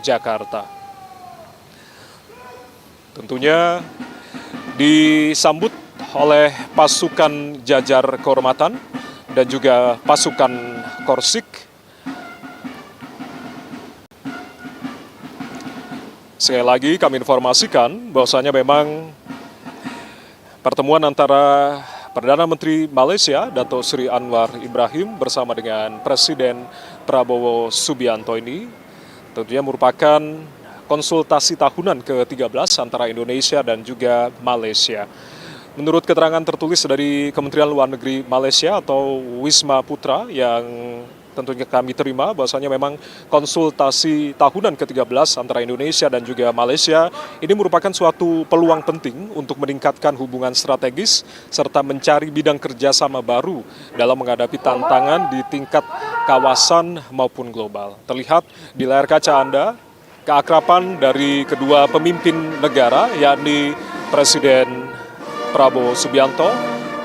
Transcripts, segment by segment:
Jakarta. Tentunya disambut oleh pasukan jajar kehormatan dan juga pasukan Korsik. Sekali lagi kami informasikan bahwasanya memang pertemuan antara Perdana Menteri Malaysia, Dato' Sri Anwar Ibrahim bersama dengan Presiden Prabowo Subianto ini tentunya merupakan konsultasi tahunan ke-13 antara Indonesia dan juga Malaysia. Menurut keterangan tertulis dari Kementerian Luar Negeri Malaysia atau Wisma Putra yang tentunya kami terima bahwasanya memang konsultasi tahunan ke-13 antara Indonesia dan juga Malaysia ini merupakan suatu peluang penting untuk meningkatkan hubungan strategis serta mencari bidang kerjasama baru dalam menghadapi tantangan di tingkat kawasan maupun global. Terlihat di layar kaca Anda keakraban dari kedua pemimpin negara yakni Presiden Prabowo Subianto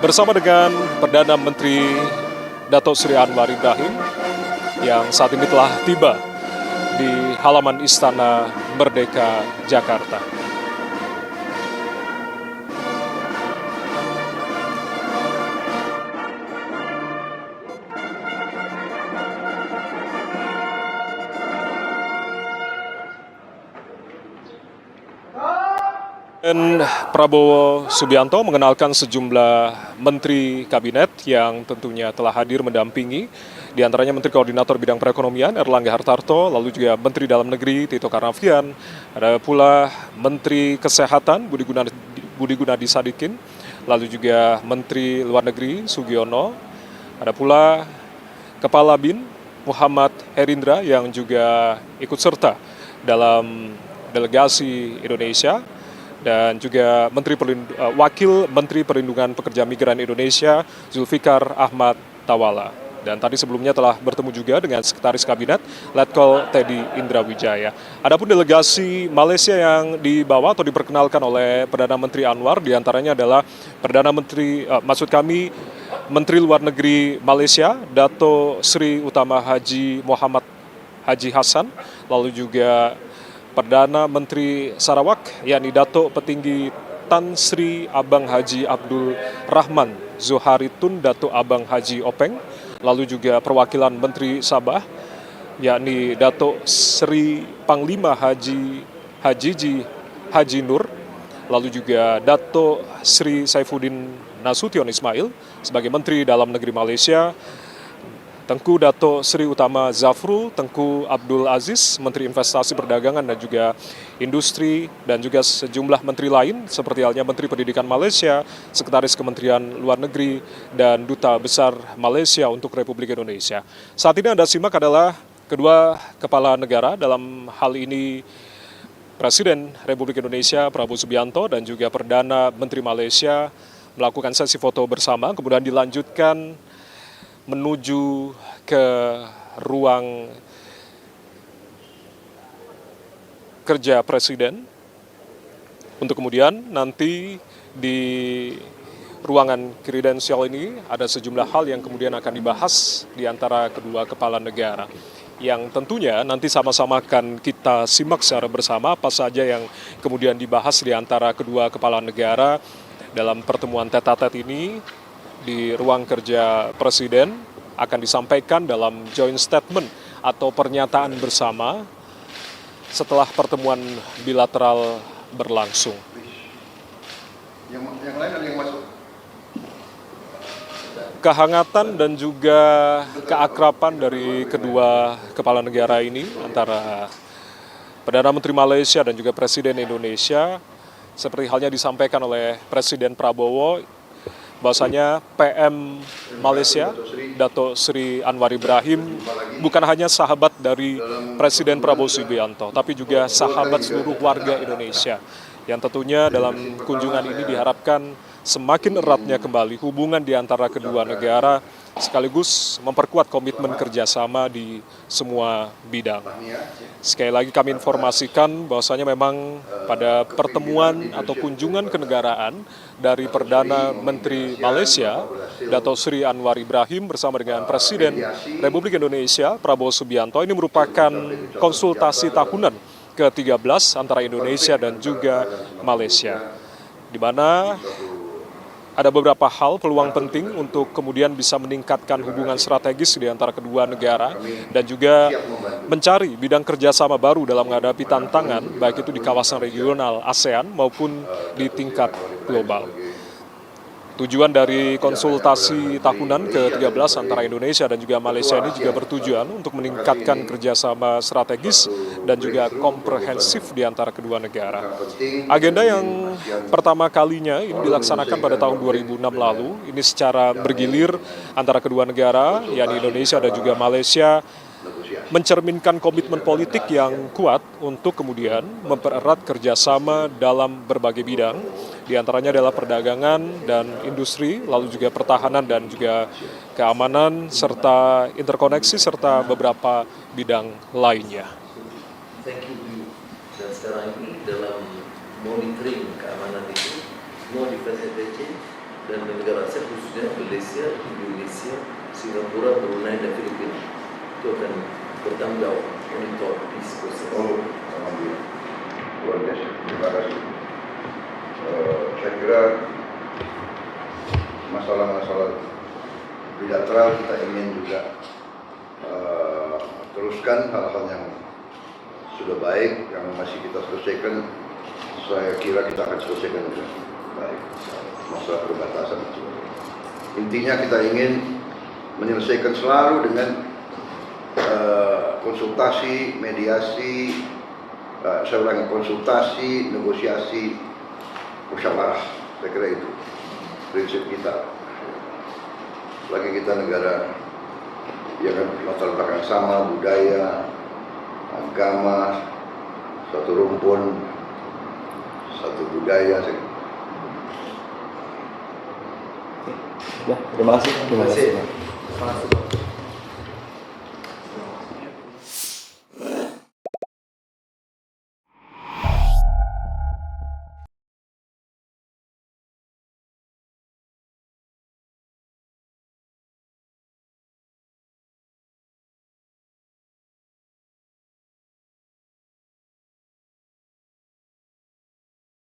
bersama dengan Perdana Menteri Dato' Sri Anwar Ibrahim yang saat ini telah tiba di halaman Istana Merdeka, Jakarta. Dan Prabowo Subianto mengenalkan sejumlah menteri kabinet yang tentunya telah hadir mendampingi, di antaranya Menteri Koordinator Bidang Perekonomian Erlangga Hartarto, lalu juga Menteri Dalam Negeri Tito Karnavian, ada pula Menteri Kesehatan Budi Gunadi Sadikin, lalu juga Menteri Luar Negeri Sugiono, ada pula Kepala BIN Muhammad Herindra yang juga ikut serta dalam delegasi Indonesia, dan juga Wakil Menteri Perlindungan Pekerja Migran Indonesia Zulfikar Ahmad Tawala. Dan tadi sebelumnya telah bertemu juga dengan Sekretaris Kabinet Letkol Teddy Indrawijaya. Adapun delegasi Malaysia yang dibawa atau diperkenalkan oleh Perdana Menteri Anwar diantaranya adalah Menteri Luar Negeri Malaysia Dato' Sri Utama Haji Muhammad Haji Hassan, lalu juga Perdana Menteri Sarawak yakni Dato' Petinggi Tan Sri Abang Haji Abdul Rahman Zuharitun Dato' Abang Haji Openg, lalu juga perwakilan Menteri Sabah yakni Dato' Sri Panglima Haji Nur, lalu juga Dato' Sri Saifuddin Nasution Ismail sebagai Menteri Dalam Negeri Malaysia, Tengku Dato' Sri Utama Zafrul, Tengku Abdul Aziz, Menteri Investasi Perdagangan dan juga Industri, dan juga sejumlah menteri lain seperti halnya Menteri Pendidikan Malaysia, Sekretaris Kementerian Luar Negeri, dan Duta Besar Malaysia untuk Republik Indonesia. Saat ini Anda simak adalah kedua kepala negara, dalam hal ini Presiden Republik Indonesia Prabowo Subianto dan juga Perdana Menteri Malaysia melakukan sesi foto bersama, kemudian dilanjutkan menuju ke ruang kerja Presiden untuk kemudian nanti di ruangan kredensial ini ada sejumlah hal yang kemudian akan dibahas di antara kedua kepala negara, yang tentunya nanti sama-sama akan kita simak secara bersama apa saja yang kemudian dibahas di antara kedua kepala negara dalam pertemuan tete-a-tete ini. Di ruang kerja Presiden akan disampaikan dalam joint statement atau pernyataan bersama setelah pertemuan bilateral berlangsung. Yang lain ada yang masuk? Kehangatan dan juga keakraban dari kedua kepala negara ini antara Perdana Menteri Malaysia dan juga Presiden Indonesia, seperti halnya disampaikan oleh Presiden Prabowo, bahwasanya PM Malaysia Dato' Sri Anwar Ibrahim bukan hanya sahabat dari Presiden Prabowo Subianto, tapi juga sahabat seluruh warga Indonesia, yang tentunya dalam kunjungan ini diharapkan semakin eratnya kembali hubungan di antara kedua negara sekaligus memperkuat komitmen kerjasama di semua bidang. Sekali lagi kami informasikan bahwasanya memang pada pertemuan atau kunjungan kenegaraan dari Perdana Menteri Malaysia, Dato' Sri Anwar Ibrahim bersama dengan Presiden Republik Indonesia, Prabowo Subianto, ini merupakan konsultasi tahunan ke-13 antara Indonesia dan juga Malaysia, di mana ada beberapa hal peluang penting untuk kemudian bisa meningkatkan hubungan strategis di antara kedua negara dan juga mencari bidang kerjasama baru dalam menghadapi tantangan baik itu di kawasan regional ASEAN maupun di tingkat global. Tujuan dari konsultasi tahunan ke-13 antara Indonesia dan juga Malaysia ini juga bertujuan untuk meningkatkan kerjasama strategis dan juga komprehensif di antara kedua negara. Agenda yang pertama kalinya ini dilaksanakan pada tahun 2006 lalu, ini secara bergilir antara kedua negara, yakni Indonesia dan juga Malaysia, mencerminkan komitmen politik yang kuat untuk kemudian mempererat kerjasama dalam berbagai bidang, diantaranya adalah perdagangan dan industri, lalu juga pertahanan dan juga keamanan, serta interkoneksi, serta beberapa bidang lainnya. Thank you. Dan sekarang ini dalam monitoring keamanan itu, semua defense agency dan negara ASEAN khususnya Malaysia, Indonesia, Singapura, Brunei dan Filipina itu akan bertanggung jawab monitor peace process. Oh, alhamdulillah. Luar biasa. Terima kasih. Saya kira masalah-masalah bilateral kita ingin juga teruskan hal-hal yang sudah baik, yang masih kita selesaikan. Saya kira kita akan selesaikan dengan baik. Masalah perbatasan. Intinya kita ingin menyelesaikan selalu dengan konsultasi, mediasi, saya ulangi, konsultasi, negosiasi, musyawarah. Saya kira itu prinsip kita. Lagi kita negara yang kan latar belakang sama, budaya, agama, satu rumpun, satu budaya. Ya, terima kasih. Terima kasih.